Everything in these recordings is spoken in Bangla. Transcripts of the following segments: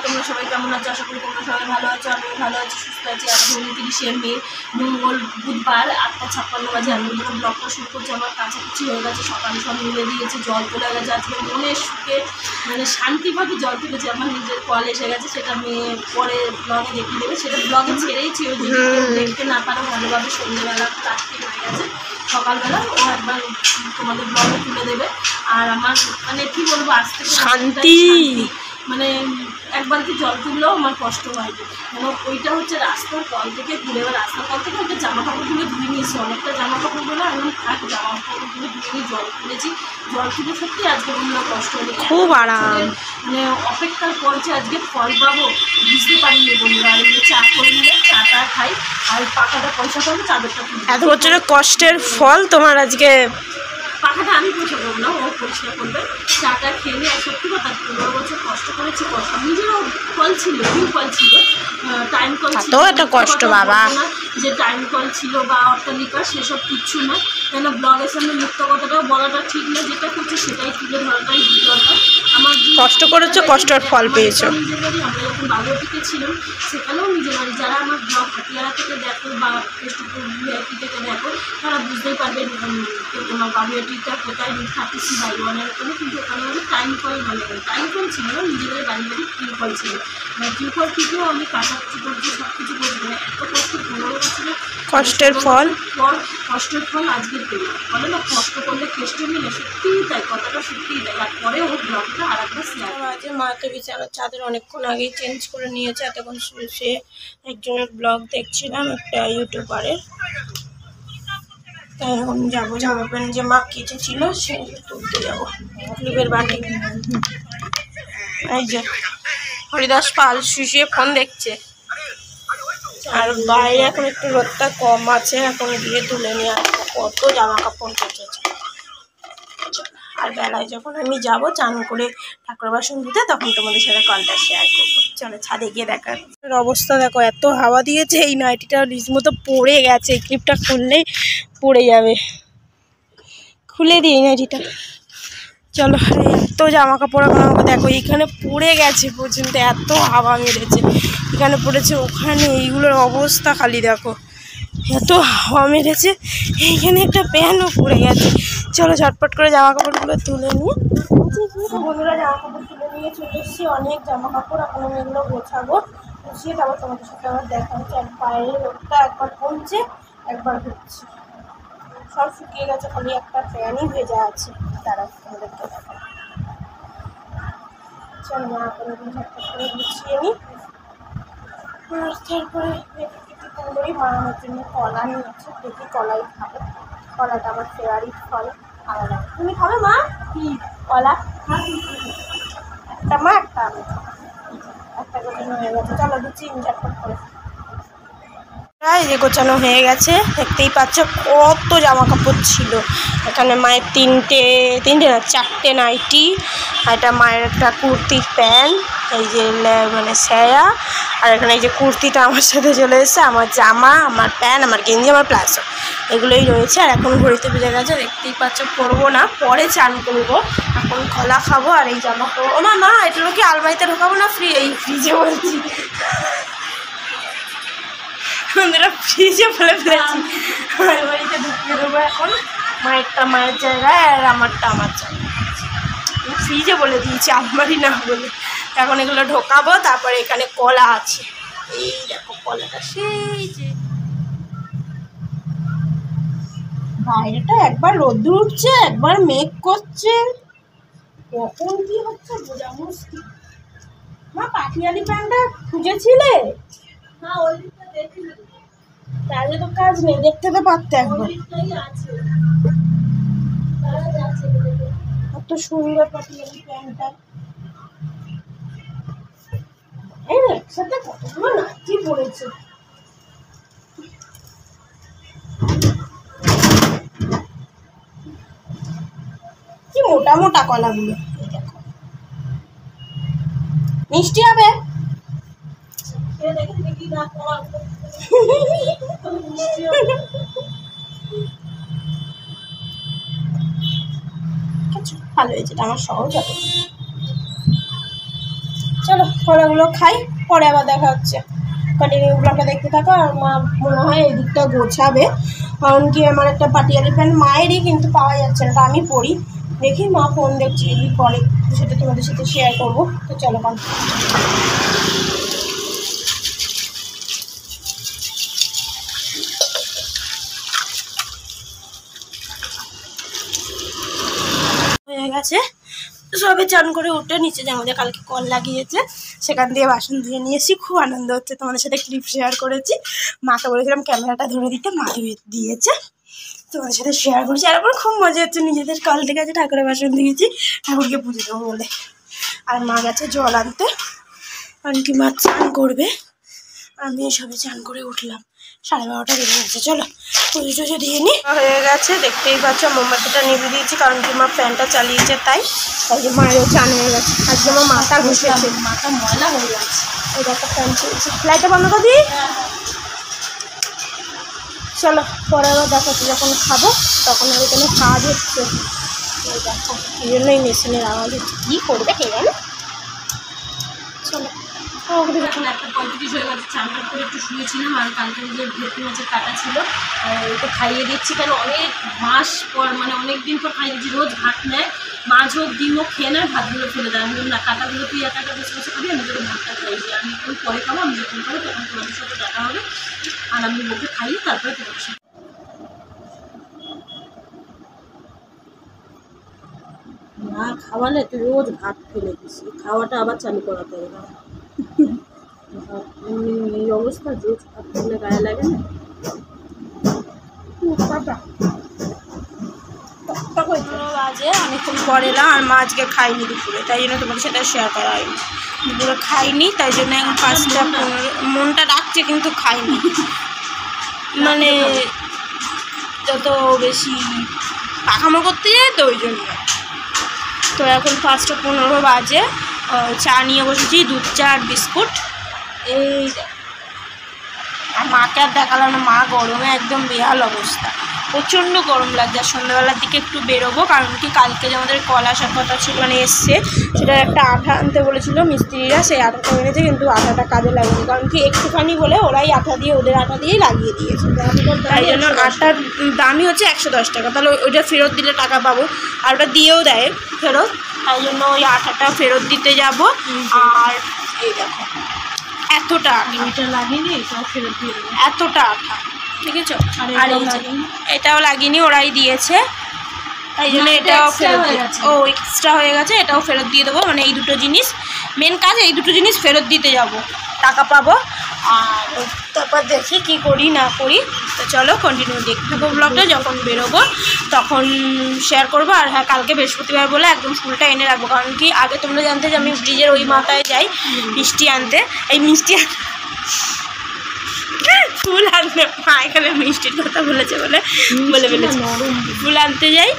তোমরা সবাই কেমন আছো? আশা করি তোমরা সবাই ভালো আছো, আমিও ভালো আছি, সুস্থ আছি। এখন 29শে মে বুধবার 8:56 বাজে। আমি যখন ব্লগটা শুরু করছি আমার কাছাকাছি হয়ে গেছে, সকালে সব মিলে দিয়েছে, জল তোলা গেছে। আজকে মনের সুখে মানে শান্তিভাবে জল তুলেছে। আমার নিজের কল এসে গেছে, সেটা মেয়ে পরে ব্লগে দেখিয়ে দেবে। সেটা ব্লগে ছেড়েইছি, ওই যদি দেখতে না পারো ভালোভাবে সন্ধ্যেবেলা রাত্রি হয়ে গেছে, সকালবেলা ও একবার তোমাদের ব্লগে তুলে দেবে। আর আমার মানে কী বলবো, আজ থেকে শান্তি, মানে একবার কি জল তুললেও আমার কষ্ট হয়। মানে ওইটা হচ্ছে রাস্তার কল থেকে ঘুরে, এবার রাস্তার কল থেকে ওইটা জামা কাপড়গুলো ধুয়ে নিয়েছি, অনেকটা জামা কাপড়গুলো আমি থাক জামা কাপড়গুলো ধুয়ে নিয়ে জল তুলেছি। জল তুলে সত্যি আজকে কোনো কষ্ট হলো, খুব আরাম, মানে অপেক্ষার করছে আজকে ফল পাবো বুঝতে পারিনি বন্ধুরা। আর চা করে নিয়ে চাটা খাই আর পাখাটা পয়সা পাবো, চাদরটা এত বছরের কষ্টের ফল তোমার আজকে। পাখাটা আমি পয়সা করবো না, ও পরিষ্কার করবে। চাটা খেয়ে নিয়ে সত্যি কথা 15 বছর কষ্ট করেছি, কষ্ট নিজেরও কল ছিল, নিউ কল ছিল, টাইম কল ছিল, একটা কষ্ট বাবা না যে টাইম কল ছিল বা অট্টালিকা সেসব কিচ্ছু না। কেন ব্লগের সামনে মিথ্য কথাটাও বলাটা ঠিক না, যেটা করছে সেটাই তুলে ধরাটাই দরকার। আমার কষ্ট করেছো, কষ্টের ফল পেয়েছো। নিজের বাড়ি, আমরা যখন বাগুয়াটিতে ছিলাম সেখানেও নিজের বাড়ি। যারা আমার ব্লগ হাতিয়ারা থেকে দেখো বা ফেসবুক ভিআইপি থেকে দেখো তারা বুঝতেই পারবে তোমার বাগুয়াটিটা কোথায়, 30 বাই 1-এর ওখানে। কিন্তু ওখানে আমি টাইম কল মানে টাইম কল ছিল না, নিজেদের বাড়ি বাড়ি টিউবওয়েল ছিল। মানে টিউবওয়েল থেকেও আমি কাটাকুচি করছি, সব কিছু করছি। মানে এত কষ্ট 15 বছরের কষ্টের ফল, কষ্টের ফল আজকে পেলাম। বলে না কষ্ট করলে কেষ্ট মিলে, সত্যিই তাই, কথাটা সত্যিই তাই। আর পরে ওর ব্লগটা আর একবার শেয়ার আছে। মা তো বিছানার চাদর অনেকক্ষণ আগেই চেঞ্জ করে নিয়েছে, এতক্ষণ সে একজনের ব্লগ দেখছিলাম, একটা ইউটিউবারের। তাই এখন যাবো জামা প্যান্ট যে মা কেচেছিল সেগুলো তুলতে যাবো, ক্লিপের বাটি। এই যে হরিদাস পাল শুয়ে ফোন দেখছে, আর বাইরে এখন একটু রোদটা কম আছে, এখন গিয়ে তুলে নিয়ে আসবো। কত জামা কাপড় কেচেছে। আর বেলায় যখন আমি যাবো চান করে ঠাকুর বাসন ধুতে, তখন তোমাদের সাথে কলটা শেয়ার করবো। চলো ছাদে গিয়ে দেখার অবস্থা দেখো, এত হাওয়া দিয়েছে। এই নাইটিটা রীতিমতো পড়ে গেছে, এই ক্লিপটা খুললেই পড়ে যাবে। খুলে দিই নাইটিটা। চলো, এত জামা কাপড় এখন আমাকে দেখো এইখানে পড়ে গেছে পর্যন্ত, এত হাওয়া মেরেছে। এখানে পড়েছে, ওখানে, এইগুলোর অবস্থা খালি দেখো, এত হাওয়া মেরেছে। এইখানে একটা প্যানও পড়ে গেছে। চলো ঝটপট করে জামা কাপড়গুলো তুলে নিয়ে বন্ধুরা, জামা কাপড় তুলে নিয়ে চলে এসেছি। অনেক জামা কাপড়, এখন আমি এগুলো গোছাবো, গুছিয়ে তারপর তোমাদের সাথে আবার দেখা হচ্ছে। আর বাইরের রোদটা একবার কমছে একবার হচ্ছে, সব শুকিয়ে গেছে, খালি একটা ফ্যানই ভেজা আছে। তারা তোমাদেরকে দেখা, চলো মা এখন ঝটপট করে গুছিয়ে নিই। আর তারপরে সুন্দরী মা আমার জন্য কলা নিয়েছে, দেখি কলাই খাবো। কলাটা আমার ফেভারিট ফল, আলাদা। তুমি খাবে মা? কি কলা? একটা মা একটা আমি, একটা গোছানো হয়ে গেছে। চলো দিচ্ছি ঝটপট করে। এই যে গোছানো হয়ে গেছে, দেখতেই পাচ্ছ কত জামা কাপড় ছিল। এখানে মায়ের তিনটে না 4টে নাইটি, আর এটা মায়ের একটা কুর্তির প্যান্ট, এই যে মানে স্যায়া, আর এখানে এই যে কুর্তিটা আমার সাথে চলে এসেছে, আমার জামা, আমার প্যান্ট, আমার গেঞ্জি, আমার প্লাজো, এগুলোই রয়েছে। আর এখন ঘড়িতে বেজে গেছে, দেখতেই পাচ্ছ। পরবো না, পরে চান করবো, এখন কলা খাবো আর এই জামা পরবো। ও মা এগুলো কি আলমারিতে ঢোকাবো না এই ফ্রিজে বলছি, বন্ধুরা ফ্রিজে ফেলে ফেলেছি, আলমারিতে ঢুকিয়ে দেবো এখন। মায়েরটা মায়ের জায়গায় আর আমারটা আমার জায়গায়, ফ্রিজে বলে দিয়েছি, আলমারি না বলে। এখন এগুলো ঢোকাবো, তারপরে এখানে কলা আছে, এই দেখো কলাটা, সেই যে বাইরেটা একবার রোদ্দুর উঠছে একবার মেঘ করছে, কখন কি হচ্ছে বোঝা মুশকিল। মা পাটিয়ালি প্যান্টটা খুঁজেছিলে? না, ওই দিকটা দেখিনি, কাজে তো কাজ নেই, দেখতে তো পারতে একবার। কত সুন্দর পাটিয়ালি প্যান্টটা, একসাথে কতগুলো নাচি পড়েছে। কি মোটা মোটা কলাগুলো, মিষ্টি হবে। ভালো হয়েছে, আমার সহজ হবে। চলো কলাগুলো খাই, পরে আবার দেখা হচ্ছে। কন্টিনিউ ব্লগটা দেখতে থাকো। আর মা মনে হয় এই দিকটা গোছাবে, কারণ কি আমার একটা পাটিয়ালি প্যান্ট মায়েরই কিন্তু পাওয়া যাচ্ছে না, আমি পরি। দেখি মা ফোন দেখছি কি করে, সেটা তোমাদের সাথে শেয়ার করবো। তো চলো হয়ে গেছে, সবে চান করে উঠে নিচে যে আমাদের কালকে কল লাগিয়েছে সেখান দিয়ে বাসন ধুয়ে নিয়ে এসেছি। খুব আনন্দ হচ্ছে, তোমাদের সাথে ক্লিপ শেয়ার করেছি। মাকে বলেছিলাম ক্যামেরাটা ধরে দিতে, মা ধুয়ে দিয়েছে, তোমাদের সাথে শেয়ার করেছি। আর আমার খুব মজা হচ্ছে, নিজেদের কল থেকে আছে ঠাকুরের বাসন দিয়েছি ঠাকুরকে পুজো দেবো বলে। আর মা গেছে জল আনতে, কারণ কি মা চান করবে। আমি সবে চান করে উঠলাম, 12:30 বেজে গেছে। চলো পুজো টুজো দিয়ে নি। হয়ে গেছে, দেখতেই পাচ্ছ মোমবাতিটা নিভে দিয়েছি, কারণ কি মা ফ্যানটা চালিয়েছে তাই যে মায়েরও চান হয়ে গেছে। আজকে আমার মাথা ঘষেছে, মাথা ময়লা হয়ে যাচ্ছে। ওই একটা ফ্যান চলছে, লাইটটা বন্ধ করে দিই। চলো পরে আবার দেখাচ্ছি, যখন খাবো তখন আর এখানে কাজ হচ্ছে, ওই দেখো এই জন্যই মেশিনের আওয়াজ হচ্ছে। কী করবে কে জানে। চলো এখন 1:35 হয়ে গেছে, চান করে একটু শুয়েছিলাম। আর কালকে যে ভেটকি মাছের কাটা ছিল ওকে খাইয়ে দিচ্ছি, কারণ অনেক মাস পর মানে অনেক দিন পর খাইয়ে দিচ্ছি। রোজ ভাত নেয়, মাছ হোক ডিম হোক খেয়ে নেয়, ভাতগুলো ফেলে দেয়। আমি না, কাটাগুলো তুই একা একা বসে বসে খাবি, আমি তোকে ভাতটা খাই দিই। আমি একটু পরে খাবো, আমি যখন খাবো তখন তোমাদের সাথে দেখা হবে। আর আমি ওকে খাইয়ে তারপরে তোমার সাথে না খাওয়ালে তুই রোজ ভাত ফেলে দিস, খাওয়াটা আবার চালু করাতে হবে। এই অবস্থা, রোজ ভাত ফেলে গায়ে লাগে না। বাজে অনেকক্ষণ পরে এলাম, আর মা আজকে খাইনি দুপুরে, তাই জন্য তোমাদের সাথে শেয়ার করা হয়নি। দুপুরে খাইনি, তাই জন্য এখন 5টা 15 মনটা ডাকছে কিন্তু খাইনি, মানে যত বেশি পাখামো করতে যায় তো ওই জন্য। তো এখন 5টা 15 বাজে, চা নিয়ে বসেছি, দুধ চা আর বিস্কুট। এই আর মাকে আর দেখালাম না, মা গরমে একদম বেহাল অবস্থা, প্রচণ্ড গরম লাগছে। আর সন্ধ্যাবেলার দিকে একটু বেরোবো, কারণ কি কালকে যে আমাদের কল আসার কথা ছিল, মানে এসছে, সেটার একটা আঠা আনতে বলেছিল মিস্ত্রিরা, সেই আঠাটা এনেছে, কিন্তু আঠাটা কাজে লাগেনি, কারণ কি একটুখানি বলে ওরাই আঠা দিয়ে ওদের আঠা দিয়েই লাগিয়ে দিয়েছে। তাই জন্য আটার দামই হচ্ছে 110 টাকা, তাহলে ওইটা ফেরত দিলে টাকা পাবো, আর ওটা দিয়েও দেয় ফেরত। তাই জন্য ওই আঠাটা ফেরত দিতে যাব। আর এই দেখো এতটা এটা লাগেনি, এটাও ফেরত দিয়ে দেবো, এতটা আঠা, ঠিক আছে। আর এটাও লাগিনি, ওরাই দিয়েছে, তাই জন্য এটাও ফেরত এক্সট্রা হয়ে গেছে, এটাও ফেরত দিয়ে দেবো। মানে এই দুটো জিনিস মেন কাজ, এই দুটো জিনিস ফেরত দিতে যাব, টাকা পাবো। আর তারপর দেখি কি করি না করি। তো চলো কন্টিনিউ দেখতে থাকবো ব্লগটা, যখন বেরোবো তখন শেয়ার করবো। আর হ্যাঁ, কালকে বৃহস্পতিবার বলে একদম ফুলটা এনে রাখবো, কারণ কি আগে তোমরা জানতে যে আমি ব্রিজের ওই মাথায় যাই মিষ্টি আনতে, এই মিষ্টি ফুল আনতে, মা এখানে মিষ্টির কথা বলেছে বলে ফেলেছে, ফুল আনতে যাই।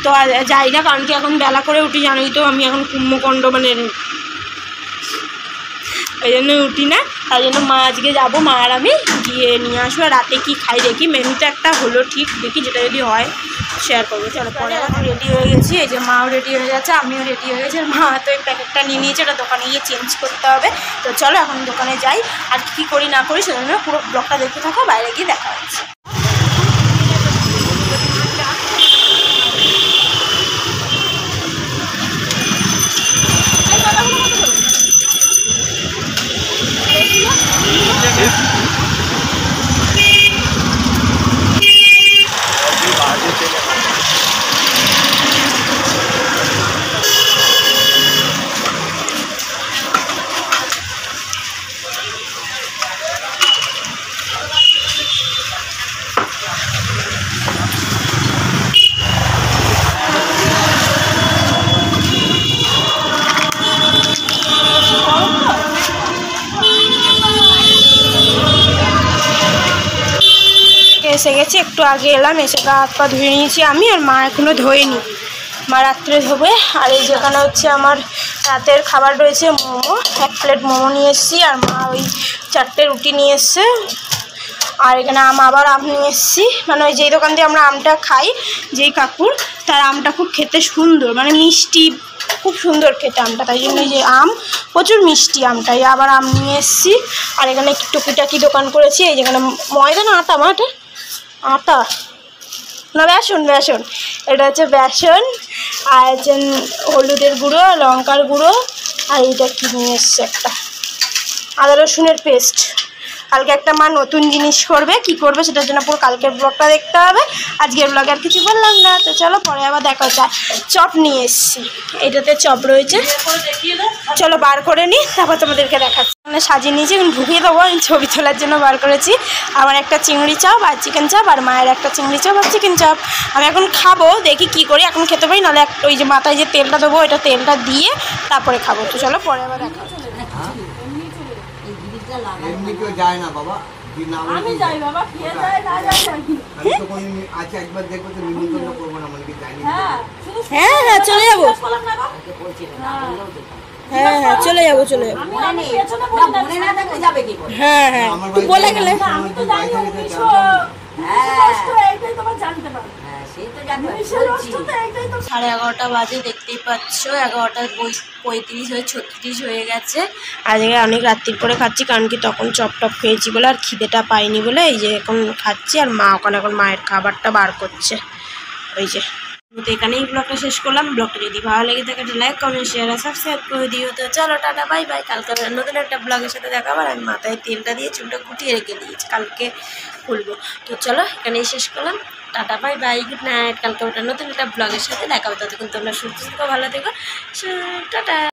তো আর যাই না, কারণ কি এখন বেলা করে উঠি, জানোই তো আমি এখন কুম্ভকণ্ড মানে ওই জন্য উঠি না। তাই জন্য মা আজকে যাবো, মা আর আমি গিয়ে নিয়ে আসবো। আর রাতে কি খাই দেখি, মেনুটা একটা হলো ঠিক, দেখি যেটা যদি হয় শেয়ার করবো। চলো পরে এখন রেডি হয়ে গেছি, এই যে মাও রেডি হয়ে গেছে, আমিও রেডি হয়ে গেছি। আর মা তো এই প্যাকেটটা নিয়ে নিয়েছে, ওটা দোকানে গিয়ে চেঞ্জ করতে হবে। তো চলো এখন দোকানে যাই, আর কী করি না করি সেজন্য পুরো ব্লগটা দেখতে থাকো, বাইরে গিয়ে দেখা হচ্ছে। এসে গেছি, একটু আগে এলাম, এসে গা হাত পা ধুয়ে নিয়েছি আমি, আর মা এখনও ধোয়নি, মা রাত্রে ধোবে। আর এই যেখানে হচ্ছে আমার রাতের খাবার রয়েছে, মোমো, 1 প্লেট মোমো নিয়ে এসেছি, আর মা ওই 4টে রুটি নিয়ে এসছে। আর এখানে আবার আম নিয়ে এসেছি, মানে ওই যেই দোকান দিয়ে আমরা আমটা খাই, যেই কাকুর, তার আমটা খুব খেতে সুন্দর, মানে মিষ্টি খুব সুন্দর খেতে আমটা, তাই জন্য এই যে আম প্রচুর মিষ্টি আমটাই। আবার আম নিয়ে এসেছি। আর এখানে টুকিটাকি দোকান করেছি। এই যেখানে ময়দা না আটা, মাঠে আটা না বেসন, বেসন, এটা হচ্ছে বেসন। আর হচ্ছে হলুদের গুঁড়ো, লঙ্কার গুঁড়ো, আর এইটা কি নিয়ে এসছে একটা আদা রসুনের পেস্ট। কালকে একটা মা নতুন জিনিস করবে, কি করবে সেটার জন্য পুরো কালকের ব্লগটা দেখতে হবে। আজকের ব্লগে আর কিছু বললাম না, তো চলো পরে আবার দেখা হচ্ছে। চপ নিয়ে এসছি, এটাতে চপ রয়েছে, চলো বার করে নিই তারপর তোমাদেরকে দেখাচ্ছি। মানে সাজিয়ে নিয়েছি, এখন ঢুকিয়ে দেবো, আমি ছবি তোলার জন্য বার করেছি। আমার একটা চিংড়ি চপ আর চিকেন চপ, আর মায়ের একটা চিংড়ি চপ আর চিকেন চপ। আমি এখন খাবো, দেখি কি করি, এখন খেতে পারি, নাহলে একটা ওই যে মাথায় যে তেলটা দেবো ওইটা তেলটা দিয়ে তারপরে খাবো। তো চলো পরে আবার দেখা হচ্ছে। এমনি কেউ যায় না বাবা, আমি যাই বাবা, খেয়ে যায় না যায় নাকি? আমি তো কোন আচ্ছা একবার দেখবো তো নিমন্ত্রণ করবো না, মানে কি জানি হ্যাঁ হ্যাঁ হ্যাঁ চলে যাবো, বললাম না গো। হ্যাঁ হ্যাঁ চলে যাবো, চলে যাবো। আমি পেছনে বলে যাচ্ছি। হ্যাঁ হ্যাঁ আমার তুই বলে গেলে না, আমি তো জানি উনিশশো কষ্ট, এইটাই তোমার জানতে পারো। 11:30 বাজে, দেখতেই পাচ্ছ 11:35 হয়ে 36 হয়ে গেছে। আজকে অনেক রাত্রির করে খাচ্ছি, কারণ কি তখন চপ টপ খেয়েছি বলে আর খিদেটা পাইনি বলে এই যে এখন খাচ্ছি। আর মা ওখানে এখন মায়ের খাবারটা বার করছে, ওই যে। তো এখানেই ব্লগটা শেষ করলাম। ব্লগটা যদি ভালো লেগে থাকে একটা লাইক, কমেন্ট, শেয়ার আর সাবস্ক্রাইব করে দিও। তো চলো টাটা, বাই বাই। কালকে নতুন একটা ব্লগের সাথে দেখা আবার। আমি মাথায় তেলটা দিয়ে চুলটা কুটিয়ে রেখে দিয়েছি, কালকে খুলবো। তো চলো এখানেই শেষ করলাম, tata bye bye, good night. কালকে ওটা নতুন একটা ব্লগের সাথে দেখা হবে, ততক্ষণ তোমরা সুস্থ থেকো, ভালো থেকো, টাটা।